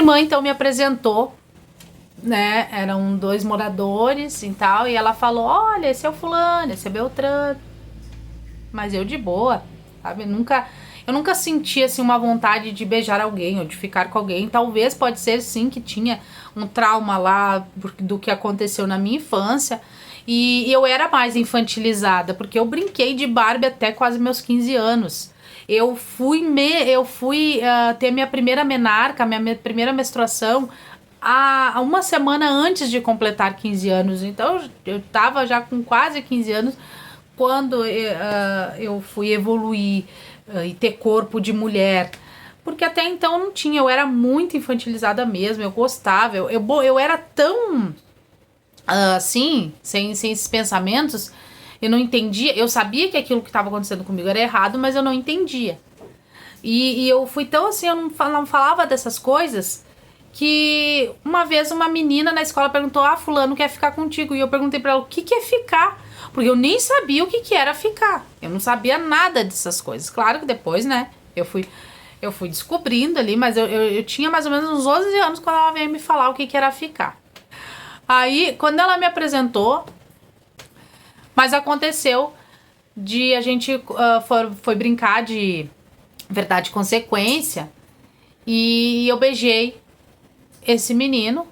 irmã, então, me apresentou, né? Eram 2 moradores e tal, e ela falou: olha, esse é o fulano, esse é Beltrano. Mas eu de boa, sabe? Eu nunca senti, assim, uma vontade de beijar alguém ou de ficar com alguém. Talvez, pode ser, sim, que tinha um trauma lá do que aconteceu na minha infância. E eu era mais infantilizada, porque eu brinquei de Barbie até quase meus 15 anos. Eu fui ter minha primeira menarca, minha primeira menstruação, há uma semana antes de completar 15 anos. Então eu tava já com quase 15 anos quando eu fui evoluir e ter corpo de mulher. Porque até então eu não tinha, eu era muito infantilizada mesmo, eu gostava, eu era tão assim, sem esses pensamentos, eu não entendia, eu sabia que aquilo que estava acontecendo comigo era errado, mas eu não entendia. E eu fui tão assim, eu não falava dessas coisas, que uma vez uma menina na escola perguntou: ah, fulano quer ficar contigo. E eu perguntei pra ela: o que é ficar? Porque eu nem sabia o que era ficar. Eu não sabia nada dessas coisas. Claro que depois, né, eu fui descobrindo ali, mas eu tinha mais ou menos uns 11 anos quando ela veio me falar o que era ficar. Aí, quando ela me apresentou, mas aconteceu de a gente foi brincar de verdade e consequência, e eu beijei esse menino,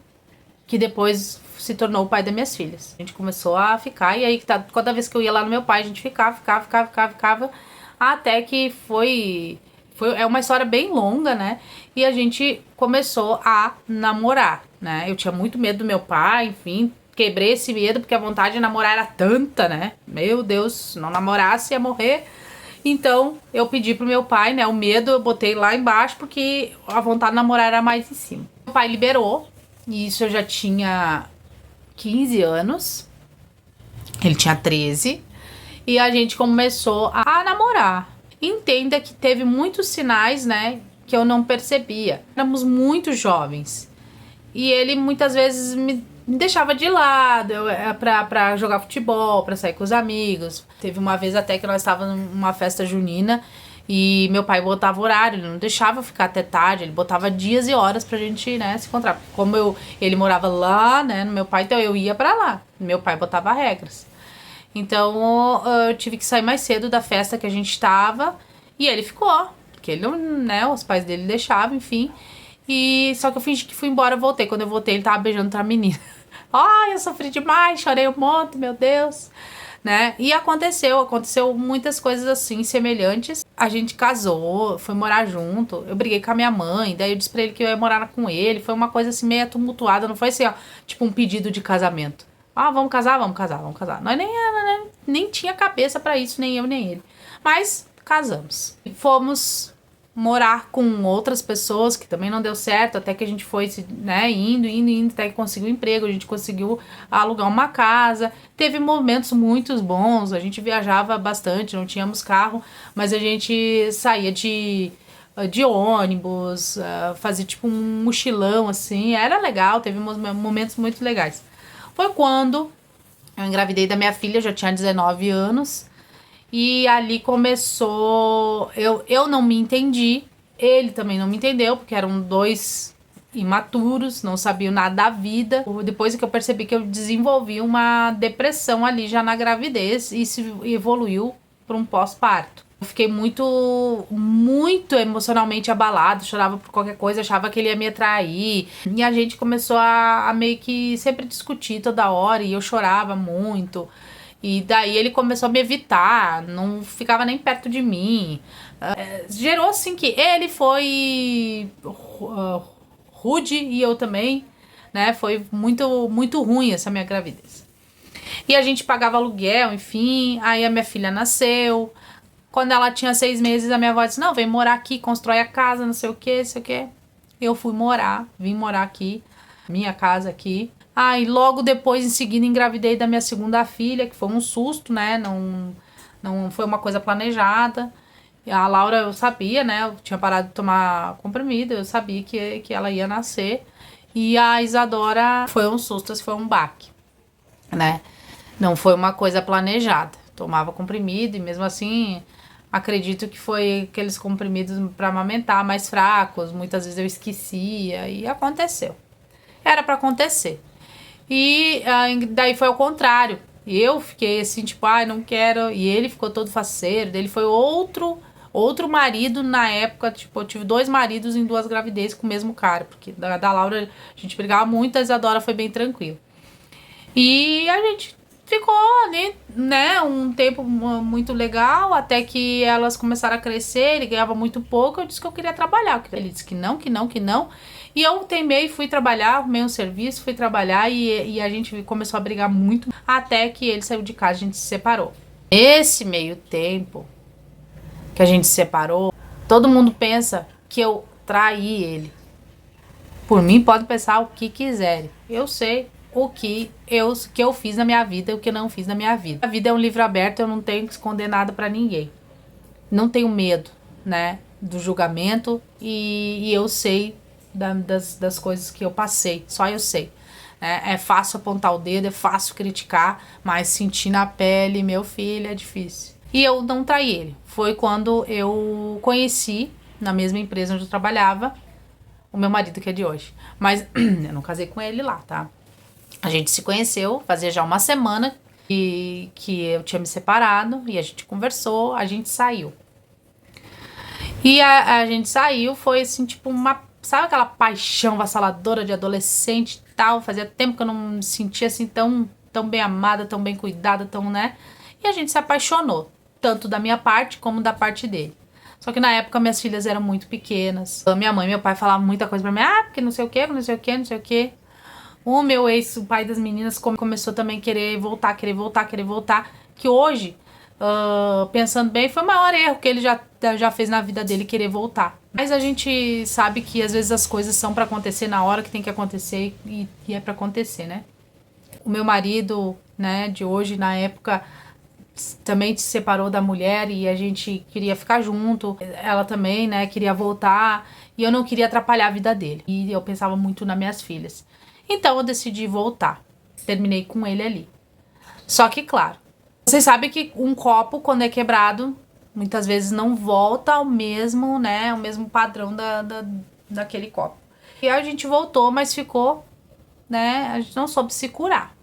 que depois se tornou o pai das minhas filhas. A gente começou a ficar, e aí cada vez que eu ia lá no meu pai, a gente ficava, até que é uma história bem longa, né? E a gente começou a namorar, né? Eu tinha muito medo do meu pai, enfim, quebrei esse medo, porque a vontade de namorar era tanta, né? Meu Deus, se não namorasse ia morrer. Então, eu pedi pro meu pai, né? O medo eu botei lá embaixo, porque a vontade de namorar era mais em cima. Meu pai liberou, e isso eu já tinha 15 anos. Ele tinha 13. E a gente começou a namorar. Entenda que teve muitos sinais, né, que eu não percebia. Éramos muito jovens. E ele muitas vezes me deixava de lado pra jogar futebol, pra sair com os amigos. Teve uma vez até que nós estávamos numa festa junina e meu pai botava horário, ele não deixava eu ficar até tarde, ele botava dias e horas pra gente, né, se encontrar. Como ele morava lá, né, no meu pai, então eu ia pra lá. Meu pai botava regras. Então eu tive que sair mais cedo da festa que a gente estava e ele ficou, porque ele não, né, os pais dele deixavam, enfim. E só que eu fingi que fui embora, eu voltei. Quando eu voltei, ele tava beijando outra menina. Ai, eu sofri demais, chorei um monte, meu Deus, né? E aconteceu muitas coisas assim, semelhantes. A gente casou, foi morar junto. Eu briguei com a minha mãe, daí eu disse pra ele que eu ia morar com ele. Foi uma coisa assim meio tumultuada, não foi assim, ó, tipo um pedido de casamento. Ah, vamos casar, vamos casar, vamos casar. Nós nem tinha cabeça pra isso, nem eu, nem ele. Mas casamos. Fomos morar com outras pessoas, que também não deu certo, até que a gente foi, né, indo, até que conseguiu um emprego, a gente conseguiu alugar uma casa. Teve momentos muito bons, a gente viajava bastante, não tínhamos carro, mas a gente saía de ônibus, fazia tipo um mochilão, assim, era legal, teve momentos muito legais. Foi quando eu engravidei da minha filha, eu já tinha 19 anos, e ali começou. Eu não me entendi, ele também não me entendeu, porque eram 2 imaturos, não sabiam nada da vida. Depois que eu percebi que eu desenvolvi uma depressão ali já na gravidez, e se evoluiu para um pós-parto. Eu fiquei muito emocionalmente abalado, chorava por qualquer coisa, achava que ele ia me atrair. E a gente começou a meio que sempre discutir toda hora, e eu chorava muito. E daí ele começou a me evitar, não ficava nem perto de mim. Gerou assim que ele foi rude e eu também, né? Foi muito ruim essa minha gravidez. E a gente pagava aluguel, enfim. Aí a minha filha nasceu. Quando ela tinha 6 meses, a minha avó disse: não, vem morar aqui, constrói a casa, não sei o que, não sei o que. Eu vim morar aqui, minha casa aqui. E logo depois, em seguida, engravidei da minha segunda filha, que foi um susto, né? Não foi uma coisa planejada. A Laura, eu sabia, né? Eu tinha parado de tomar comprimido, eu sabia que ela ia nascer. E a Isadora foi um susto, foi um baque, né? Não foi uma coisa planejada. Tomava comprimido e mesmo assim Acredito que foi aqueles comprimidos para amamentar mais fracos, muitas vezes eu esquecia e aconteceu. Era para acontecer. E daí foi ao contrário. Eu fiquei assim, tipo, ai, não quero. E ele ficou todo faceiro. Ele foi outro marido na época. Tipo, eu tive 2 maridos em 2 gravidezes com o mesmo cara. Porque da Laura a gente brigava muito, a Isadora foi bem tranquilo. E a gente ficou ali, né, um tempo muito legal, até que elas começaram a crescer, ele ganhava muito pouco, eu disse que eu queria trabalhar. Ele disse que não, que não, que não. E eu teimei, fui trabalhar, arrumei um serviço, fui trabalhar e a gente começou a brigar muito, até que ele saiu de casa, a gente se separou. Esse meio tempo que a gente se separou, todo mundo pensa que eu traí ele. Por mim, pode pensar o que quiserem. Eu sei o que eu fiz na minha vida e o que eu não fiz na minha vida. A vida é um livro aberto, eu não tenho que esconder nada pra ninguém. Não tenho medo, né, do julgamento e eu sei das coisas que eu passei, só eu sei. É fácil apontar o dedo, é fácil criticar, mas sentir na pele, meu filho, é difícil. E eu não traí ele. Foi quando eu conheci, na mesma empresa onde eu trabalhava, o meu marido que é de hoje. Mas eu não casei com ele lá, tá? A gente se conheceu, fazia já uma semana que eu tinha me separado e a gente conversou, a gente saiu. E a gente saiu, foi assim, tipo uma... Sabe aquela paixão vassaladora de adolescente e tal? Fazia tempo que eu não me sentia assim tão bem amada, tão bem cuidada, tão, né? E a gente se apaixonou, tanto da minha parte como da parte dele. Só que na época minhas filhas eram muito pequenas. A minha mãe e meu pai falavam muita coisa pra mim. Ah, porque não sei o que, não sei o que, não sei o que. O meu ex, o pai das meninas, começou também a querer voltar. Que hoje, pensando bem, foi o maior erro que ele já fez na vida dele, querer voltar. Mas a gente sabe que às vezes as coisas são pra acontecer na hora que tem que acontecer e é pra acontecer, né? O meu marido, né, de hoje, na época, também se separou da mulher e a gente queria ficar junto. Ela também, né, queria voltar e eu não queria atrapalhar a vida dele. E eu pensava muito nas minhas filhas. Então eu decidi voltar. Terminei com ele ali. Só que, claro, vocês sabem que um copo, quando é quebrado, muitas vezes não volta ao mesmo, né, ao mesmo padrão daquele copo. E a gente voltou, mas ficou, né, a gente não soube se curar.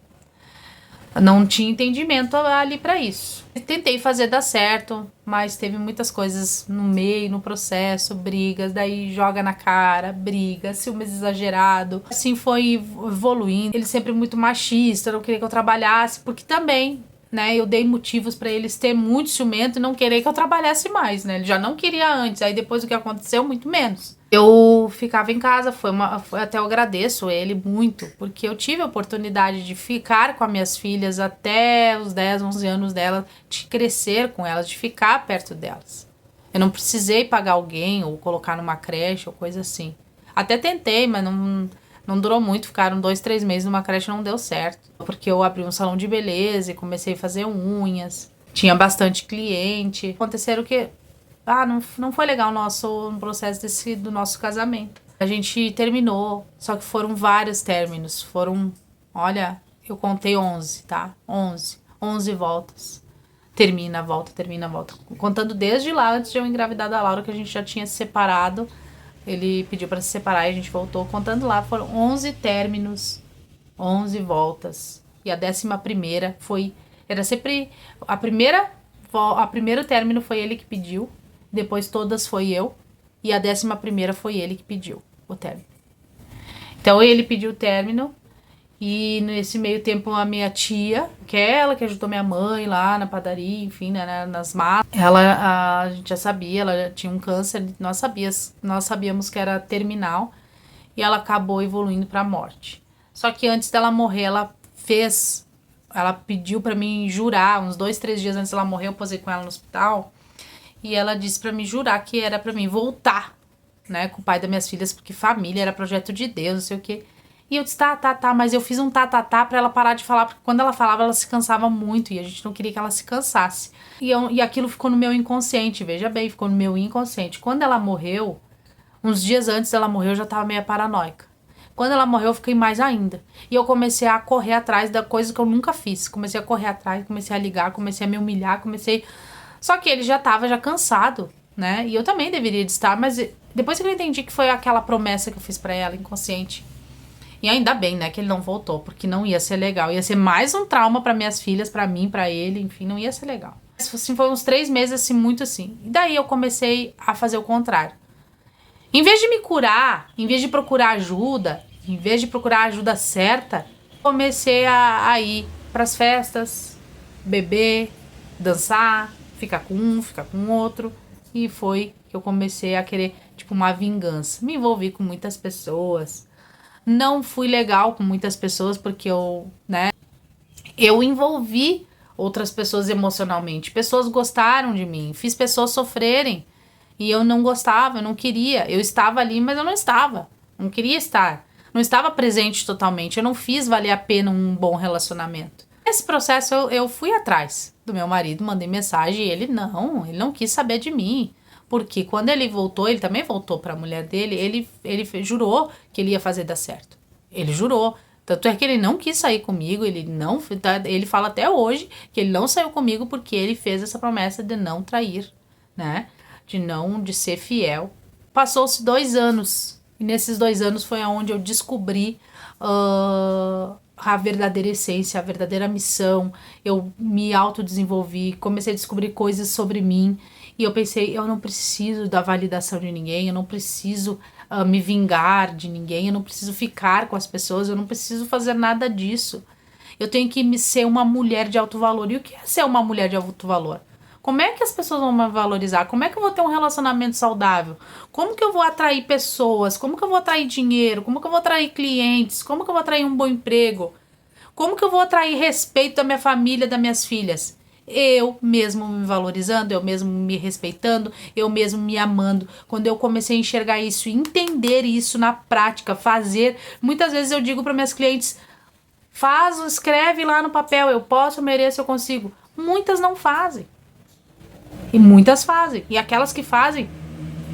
Não tinha entendimento ali pra isso. Tentei fazer dar certo, mas teve muitas coisas no meio, no processo, brigas, daí joga na cara, briga, ciúmes exagerado. Assim foi evoluindo. Ele sempre muito machista, não queria que eu trabalhasse, porque também, né, eu dei motivos pra ele ter muito ciumento e não querer que eu trabalhasse mais, né? Ele já não queria antes, aí depois do que aconteceu, muito menos. Eu ficava em casa, até eu agradeço ele muito, porque eu tive a oportunidade de ficar com as minhas filhas até os 10, 11 anos delas, de crescer com elas, de ficar perto delas. Eu não precisei pagar alguém ou colocar numa creche ou coisa assim. Até tentei, mas não durou muito, ficaram 2, 3 meses numa creche e não deu certo. Porque eu abri um salão de beleza e comecei a fazer unhas, tinha bastante cliente. Aconteceram que... não foi legal o processo do nosso casamento. A gente terminou, só que foram vários términos. Olha, eu contei 11, tá? 11 voltas. Termina, volta. Contando desde lá, antes de eu engravidar da Laura, que a gente já tinha se separado. Ele pediu pra se separar e a gente voltou. Contando lá, foram 11 términos, 11 voltas. E a 11ª foi... Era sempre... A primeiro término foi ele que pediu. Depois todas foi eu. E a 11ª foi ele que pediu o término. Então ele pediu o término. E nesse meio tempo a minha tia, que é ela que ajudou minha mãe lá na padaria, enfim, né, nas malas. A gente já sabia, ela já tinha um câncer. Nós sabíamos que era terminal. E ela acabou evoluindo pra morte. Só que antes dela morrer, ela pediu pra mim jurar, uns 2, 3 dias antes dela morrer, eu posei com ela no hospital. E ela disse pra mim jurar que era pra mim voltar, né, com o pai das minhas filhas, porque família era projeto de Deus, não sei o quê. E eu disse, tá, mas eu fiz um tá pra ela parar de falar, porque quando ela falava, ela se cansava muito, e a gente não queria que ela se cansasse. E aquilo ficou no meu inconsciente, veja bem, ficou no meu inconsciente. Quando ela morreu, uns dias antes dela morrer, eu já tava meio paranoica. Quando ela morreu, eu fiquei mais ainda. E eu comecei a correr atrás da coisa que eu nunca fiz. Comecei a correr atrás, comecei a ligar, comecei a me humilhar, Só que ele já tava já cansado, né? E eu também deveria de estar, mas depois que eu entendi que foi aquela promessa que eu fiz pra ela, inconsciente. E ainda bem, né, que ele não voltou, porque não ia ser legal. Ia ser mais um trauma para minhas filhas, para mim, para ele, enfim, não ia ser legal. Mas, assim, foi uns 3 meses, assim, muito assim. E daí eu comecei a fazer o contrário. Em vez de me curar, em vez de procurar ajuda, em vez de procurar a ajuda certa, comecei a ir pras festas, beber, dançar, ficar com um, ficar com outro. E foi que eu comecei a querer, tipo, uma vingança. Me envolvi com muitas pessoas. Não fui legal com muitas pessoas porque eu envolvi outras pessoas emocionalmente. Pessoas gostaram de mim, fiz pessoas sofrerem e eu não gostava, eu não queria. Eu estava ali, mas eu não estava. Não queria estar. Não estava presente totalmente. Eu não fiz valer a pena um bom relacionamento. Nesse processo eu fui atrás do meu marido, mandei mensagem e ele não quis saber de mim. Porque quando ele voltou, ele também voltou para a mulher dele, ele jurou que ele ia fazer dar certo. Ele jurou. Tanto é que ele não quis sair comigo, ele fala até hoje que ele não saiu comigo porque ele fez essa promessa de não trair, né? De ser fiel. Passou-se 2 anos. E nesses 2 anos foi onde eu descobri a verdadeira essência, a verdadeira missão. Eu me autodesenvolvi, comecei a descobrir coisas sobre mim. E eu pensei, eu não preciso da validação de ninguém, eu não preciso me vingar de ninguém, eu não preciso ficar com as pessoas, eu não preciso fazer nada disso. Eu tenho que me ser uma mulher de alto valor. E o que é ser uma mulher de alto valor? Como é que as pessoas vão me valorizar? Como é que eu vou ter um relacionamento saudável? Como que eu vou atrair pessoas? Como que eu vou atrair dinheiro? Como que eu vou atrair clientes? Como que eu vou atrair um bom emprego? Como que eu vou atrair respeito da minha família, das minhas filhas? Eu mesmo me valorizando, eu mesmo me respeitando, eu mesmo me amando. Quando eu comecei a enxergar isso, entender isso na prática, fazer. Muitas vezes eu digo para minhas clientes, escreve lá no papel, eu posso, eu mereço, eu consigo. Muitas não fazem. E muitas fazem. E aquelas que fazem,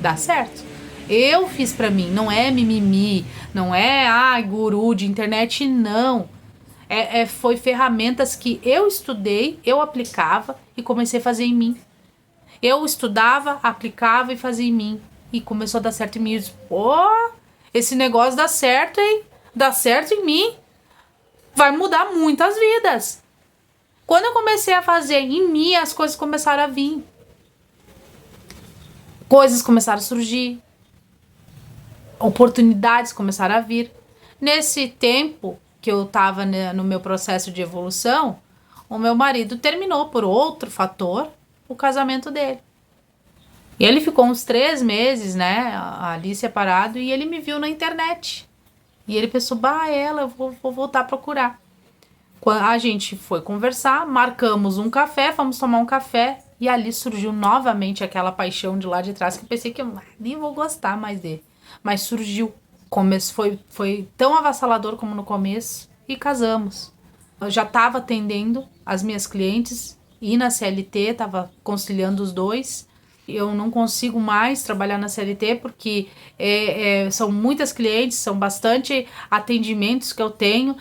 dá certo. Eu fiz pra mim, não é mimimi, não é guru de internet, não. Foi ferramentas que eu estudei, eu aplicava e comecei a fazer em mim. Eu estudava, aplicava e fazia em mim. E começou a dar certo em mim. Eu disse, pô, esse negócio dá certo, hein? Dá certo em mim. Vai mudar muitas vidas. Quando eu comecei a fazer em mim, as coisas começaram a vir. Coisas começaram a surgir. Oportunidades começaram a vir. Nesse tempo que eu estava no meu processo de evolução, o meu marido terminou por outro fator o casamento dele. E ele ficou uns 3 meses, né, ali separado, e ele me viu na internet. E ele pensou, eu vou voltar a procurar. Quando a gente foi conversar, marcamos um café, fomos tomar um café, e ali surgiu novamente aquela paixão de lá de trás, que eu pensei que eu nem vou gostar mais dele. Mas surgiu. Foi tão avassalador como no começo e casamos. Eu já estava atendendo as minhas clientes e na CLT, estava conciliando os dois. Eu não consigo mais trabalhar na CLT porque são muitas clientes, são bastante atendimentos que eu tenho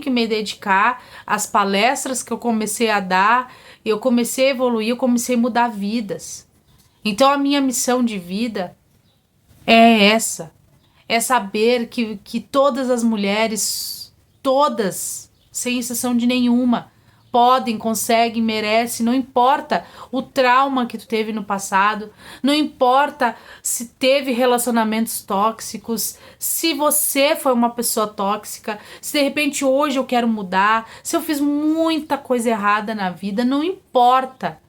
que me dedicar, as palestras que eu comecei a dar, eu comecei a evoluir, eu comecei a mudar vidas. Então a minha missão de vida é essa. É saber que todas as mulheres, todas, sem exceção de nenhuma, podem, conseguem, merecem, não importa o trauma que tu teve no passado, não importa se teve relacionamentos tóxicos, se você foi uma pessoa tóxica, se de repente hoje eu quero mudar, se eu fiz muita coisa errada na vida, não importa.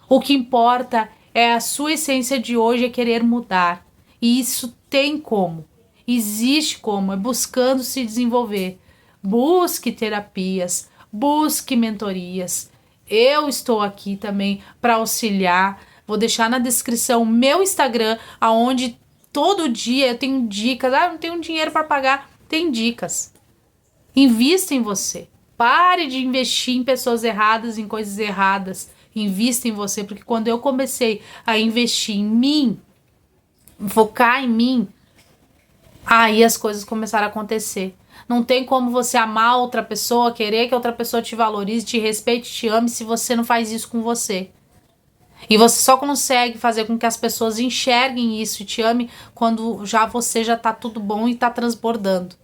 O que importa é a sua essência de hoje, é querer mudar. E isso tem como. Existe como. É buscando se desenvolver. Busque terapias. Busque mentorias. Eu estou aqui também para auxiliar. Vou deixar na descrição o meu Instagram, onde todo dia eu tenho dicas. Não tenho dinheiro para pagar. Tem dicas. Invista em você. Pare de investir em pessoas erradas, em coisas erradas. Invista em você, porque quando eu comecei a investir em mim, focar em mim, aí as coisas começaram a acontecer. Não tem como você amar outra pessoa, querer que outra pessoa te valorize, te respeite, te ame, se você não faz isso com você. E você só consegue fazer com que as pessoas enxerguem isso e te amem quando você já tá tudo bom e tá transbordando.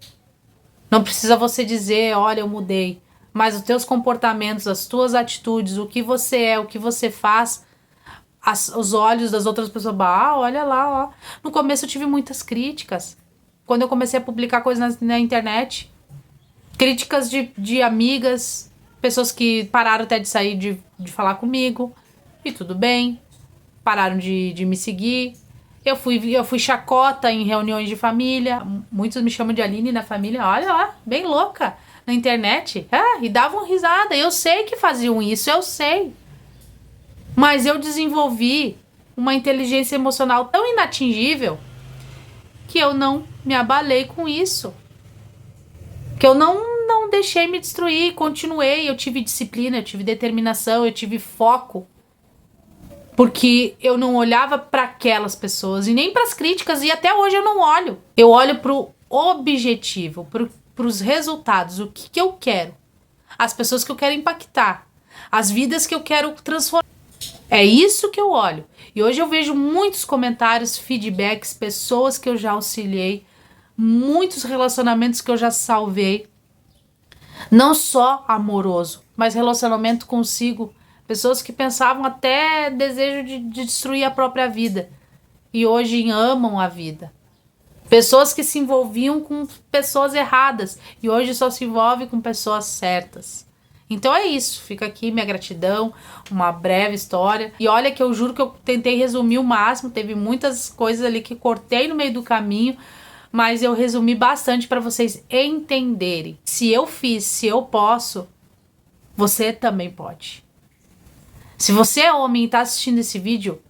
Não precisa você dizer, olha, eu mudei. Mas os teus comportamentos, as tuas atitudes, o que você é, o que você faz, os olhos das outras pessoas, olha lá, ó. No começo eu tive muitas críticas. Quando eu comecei a publicar coisas na internet, críticas de amigas, pessoas que pararam até de sair de falar comigo, e tudo bem, pararam de me seguir. Eu fui chacota em reuniões de família, muitos me chamam de Aline na família, olha lá, bem louca, na internet, e davam risada, eu sei que faziam isso, eu sei. Mas eu desenvolvi uma inteligência emocional tão inatingível que eu não me abalei com isso. Que eu não deixei me destruir, continuei. Eu tive disciplina, eu tive determinação, eu tive foco. Porque eu não olhava para aquelas pessoas e nem para as críticas, e até hoje eu não olho. Eu olho pro objetivo, pros resultados, o que eu quero. As pessoas que eu quero impactar, as vidas que eu quero transformar. É isso que eu olho. E hoje eu vejo muitos comentários, feedbacks, pessoas que eu já auxiliei, muitos relacionamentos que eu já salvei. Não só amoroso, mas relacionamento consigo. Pessoas que pensavam até desejo de destruir a própria vida. E hoje amam a vida. Pessoas que se envolviam com pessoas erradas. E hoje só se envolve com pessoas certas. Então é isso, fica aqui minha gratidão, uma breve história. E olha que eu juro que eu tentei resumir o máximo, teve muitas coisas ali que cortei no meio do caminho, mas eu resumi bastante para vocês entenderem. Se eu fiz, se eu posso, você também pode. Se você é homem e está assistindo esse vídeo,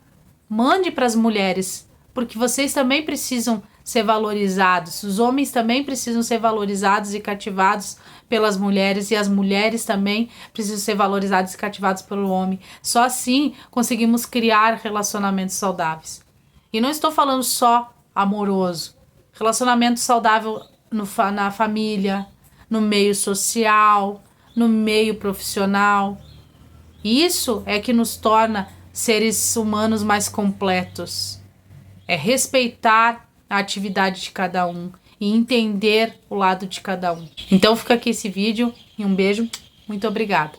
mande para as mulheres, porque vocês também precisam ser valorizados. Os homens também precisam ser valorizados e cativados pelas mulheres, e as mulheres também precisam ser valorizadas e cativadas pelo homem. Só assim conseguimos criar relacionamentos saudáveis. E não estou falando só amoroso. Relacionamento saudável na família, no meio social, no meio profissional. Isso é que nos torna seres humanos mais completos. É respeitar a atividade de cada um e entender o lado de cada um. Então fica aqui esse vídeo e um beijo. Muito obrigada.